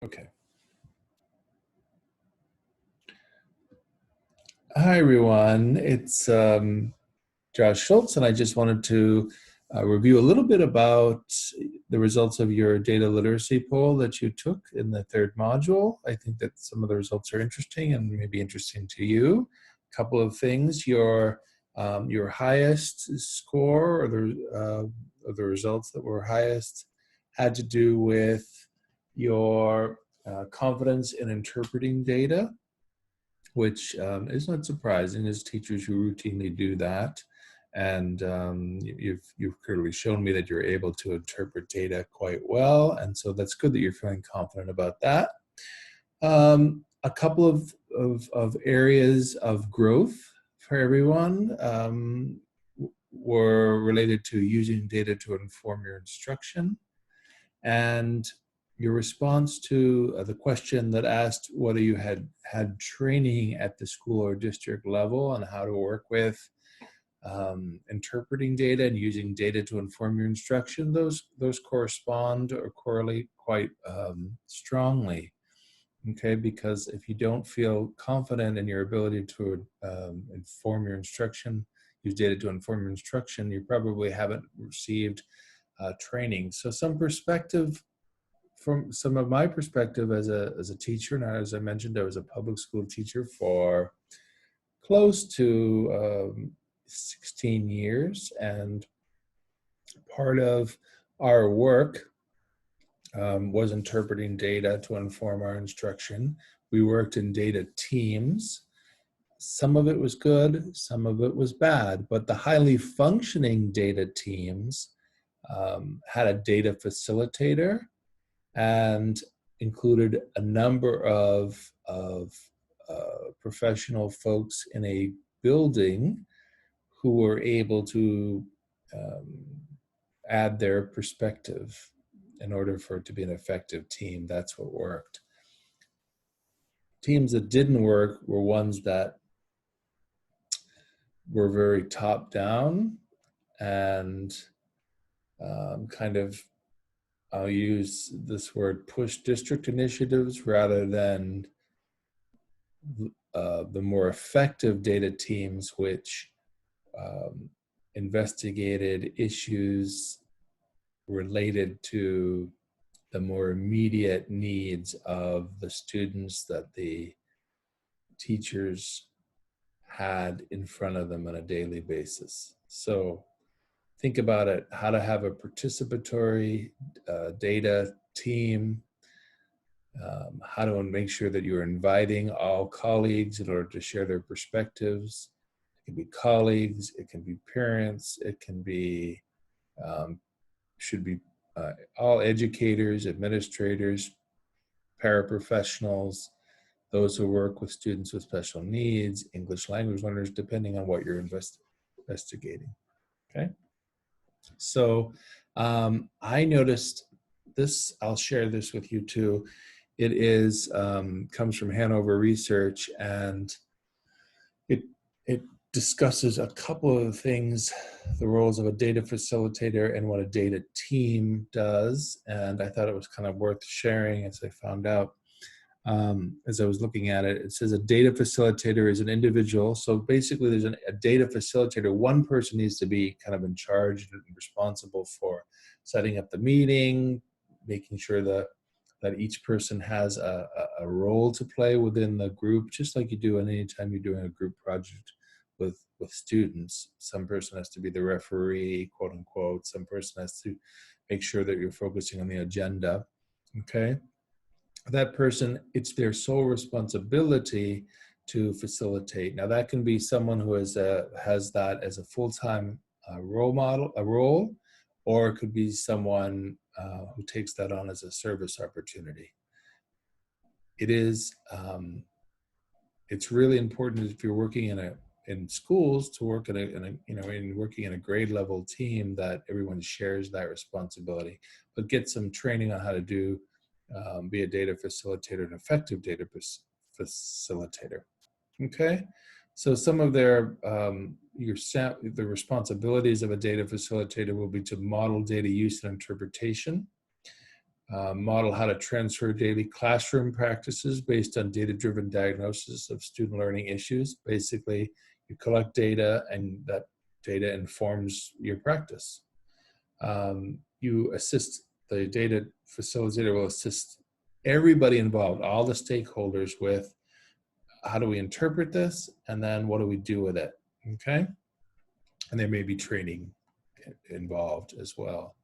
Okay. Hi, everyone. It's Josh Schultz, and I just wanted to review a little bit about the results of your data literacy poll that you took in the third module. I think that some of the results are interesting and maybe interesting to you. A couple of things: your highest score, or the results that were highest, had to do with your confidence in interpreting data, which is not surprising, as teachers who routinely do that. And you've clearly shown me that you're able to interpret data quite well, and so that's good that you're feeling confident about that. A couple of areas of growth for everyone were related to using data to inform your instruction, and your response to the question that asked whether you had training at the school or district level on how to work with interpreting data and using data to inform your instruction, those correspond or correlate quite strongly. Okay, because if you don't feel confident in your ability to inform your instruction, use data to inform your instruction, you probably haven't received training. So from some of my perspective as a teacher, and as I mentioned, I was a public school teacher for close to 16 years, and part of our work was interpreting data to inform our instruction. We worked in data teams. Some of it was good, some of it was bad, but the highly functioning data teams had a data facilitator and included a number of professional folks in a building who were able to add their perspective in order for it to be an effective team. That's what worked. Teams that didn't work were ones that were very top down and kind of, I'll use this word, push district initiatives rather than the more effective data teams, which investigated issues related to the more immediate needs of the students that the teachers had in front of them on a daily basis. So think about it, how to have a participatory data team, how to make sure that you're inviting all colleagues in order to share their perspectives. It can be colleagues, it can be parents, it can be, should be all educators, administrators, paraprofessionals, those who work with students with special needs, English language learners, depending on what you're investigating, okay? So I noticed this, I'll share this with you too. It is, comes from Hanover Research, and it discusses a couple of things, the roles of a data facilitator and what a data team does. And I thought it was kind of worth sharing as I found out. As I was looking at it, it says a data facilitator is an individual. So basically there's a data facilitator. One person needs to be kind of in charge and responsible for setting up the meeting, making sure that each person has a role to play within the group, just like you do anytime you're doing a group project with students. Some person has to be the referee, quote unquote. Some person has to make sure that you're focusing on the agenda, okay? That person, it's their sole responsibility to facilitate. Now that can be someone who has that as a full-time role, or it could be someone who takes that on as a service opportunity. It is, it's really important if you're working in schools to work working in a grade level team, that everyone shares that responsibility, but get some training on how to do, be a data facilitator, an effective data facilitator. Okay, so some of the responsibilities of a data facilitator will be to model data use and interpretation, model how to transfer daily classroom practices based on data-driven diagnosis of student learning issues. Basically, you collect data and that data informs your practice. You assist, the data facilitator will assist everybody involved, all the stakeholders, with how do we interpret this, and then what do we do with it, okay? And there may be training involved as well.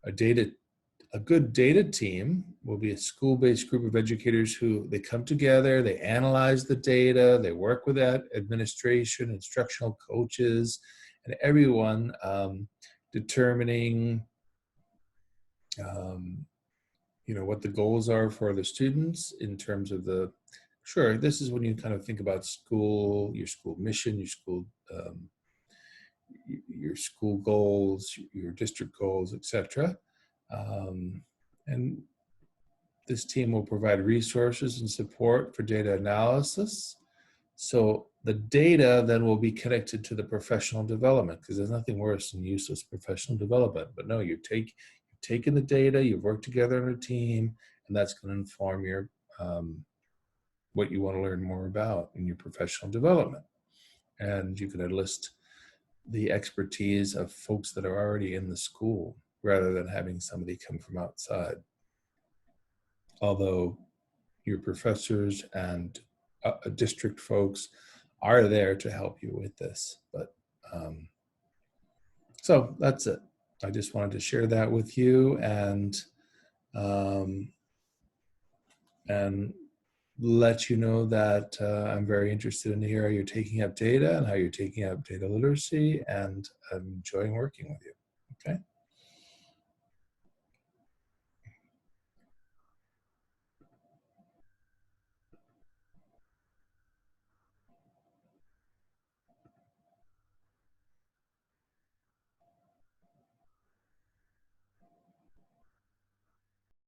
A good data team will be a school-based group of educators who they come together, they analyze the data, they work with that administration, instructional coaches, and everyone determining what the goals are for the students in terms of sure, this is when you kind of think about school, your school mission, your school goals, your district goals, etc. And this team will provide resources and support for data analysis. So the data then will be connected to the professional development, because there's nothing worse than useless professional development. But no, you've taken the data, you've worked together in a team, and that's going to inform your what you want to learn more about in your professional development. And you can enlist the expertise of folks that are already in the school rather than having somebody come from outside. Although your professors and district folks are there to help you with this. But so that's it. I just wanted to share that with you and let you know that I'm very interested in hearing how you're taking up data and how you're taking up data literacy, and I'm enjoying working with you. Okay.